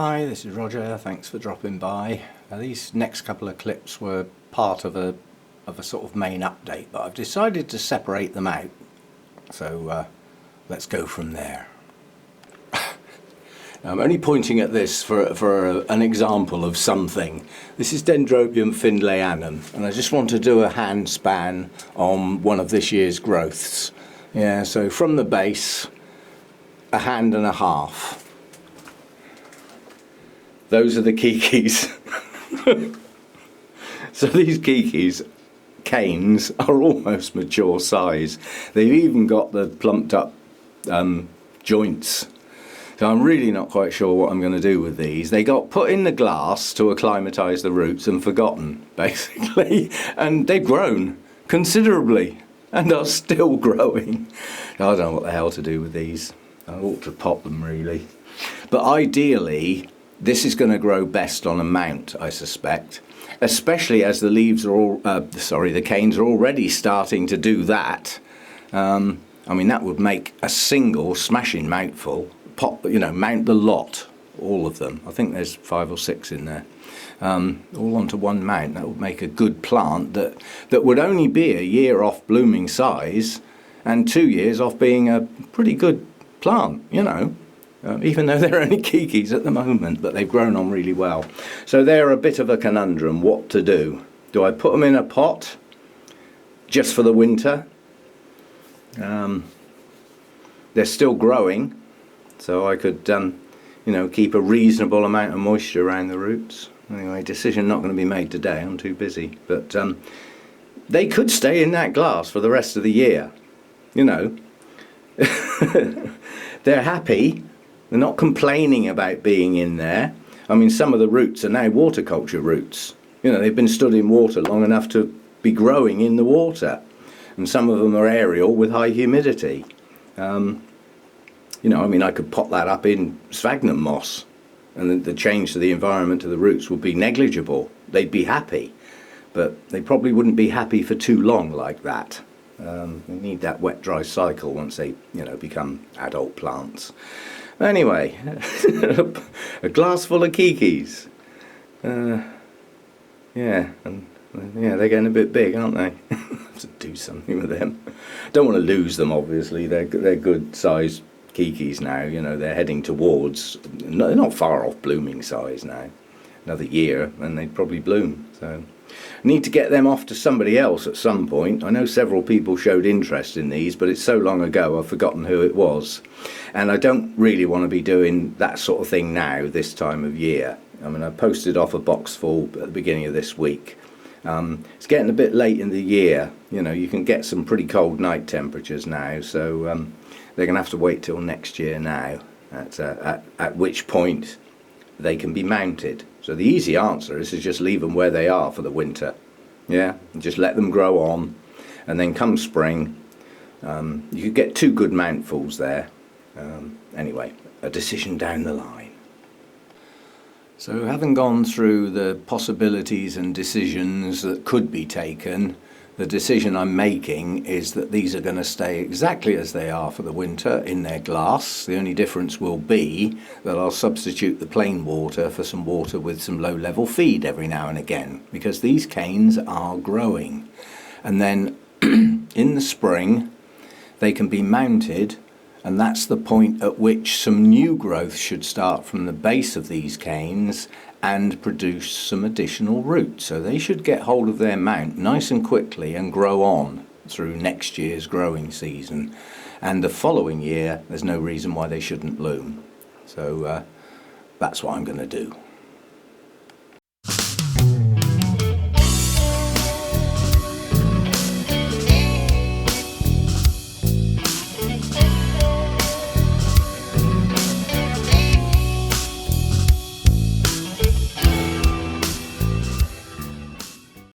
Hi, this is Roger. Thanks for dropping by. These next couple of clips were part of a sort of main update, but I've decided to separate them out. So let's go from there. I'm only pointing at this for an example of something. This is Dendrobium findlayanum, and I just want to do a hand span on one of this year's growths. Yeah, so from the base, a hand and a half. Those are the Keikis. So these Keikis, canes, are almost mature size. They've even got the plumped up joints. So I'm really not quite sure what I'm going to do with these. They got put in the glass to acclimatise the roots and forgotten, basically. And they've grown considerably and are still growing. I don't know what the hell to do with these. I ought to pot them, really. But ideally, this is going to grow best on a mount, I suspect, especially as the leaves are all, the canes are already starting to do that. I mean, that would make a single smashing mountful, mount the lot, all of them. I think there's 5 or 6 in there, all onto one mount. That would make a good plant that would only be a year off blooming size and 2 years off being a pretty good plant, even though they're only Keikis at the moment, but they've grown on really well. So they're a bit of a conundrum what to do. Do I put them in a pot just for the winter? They're still growing, so I could keep a reasonable amount of moisture around the roots. Anyway, decision not going to be made today, I'm too busy. But they could stay in that glass for the rest of the year, They're happy. They're not complaining about being in there. I mean, some of the roots are now water-culture roots. They've been stood in water long enough to be growing in the water. And some of them are aerial with high humidity. I could pot that up in sphagnum moss, and the change to the environment to the roots would be negligible. They'd be happy, but they probably wouldn't be happy for too long like that. They need that wet-dry cycle once they, become adult plants. Anyway, a glass full of Keikis. They're getting a bit big, aren't they? I have to do something with them. Don't want to lose them, obviously. They're good-sized Keikis now. They're heading towards. They're not far off blooming size now. Another year, and they'd probably bloom. So, need to get them off to somebody else at some point. I know several people showed interest in these, but it's so long ago I've forgotten who it was. And I don't really want to be doing that sort of thing now, this time of year. I mean, I posted off a box full at the beginning of this week. It's getting a bit late in the year. You can get some pretty cold night temperatures now, so they're going to have to wait till next year now, at which point they can be mounted. So the easy answer is to just leave them where they are for the winter. Yeah, and just let them grow on, and then come spring, you could get 2 good mountfuls there. Anyway, a decision down the line. So having gone through the possibilities and decisions that could be taken, the decision I'm making is that these are going to stay exactly as they are for the winter in their glass. The only difference will be that I'll substitute the plain water for some water with some low-level feed every now and again, because these canes are growing. And then in the spring they can be mounted, and that's the point at which some new growth should start from the base of these canes and produce some additional roots. So they should get hold of their mount nice and quickly and grow on through next year's growing season. And the following year, there's no reason why they shouldn't bloom. So that's what I'm going to do.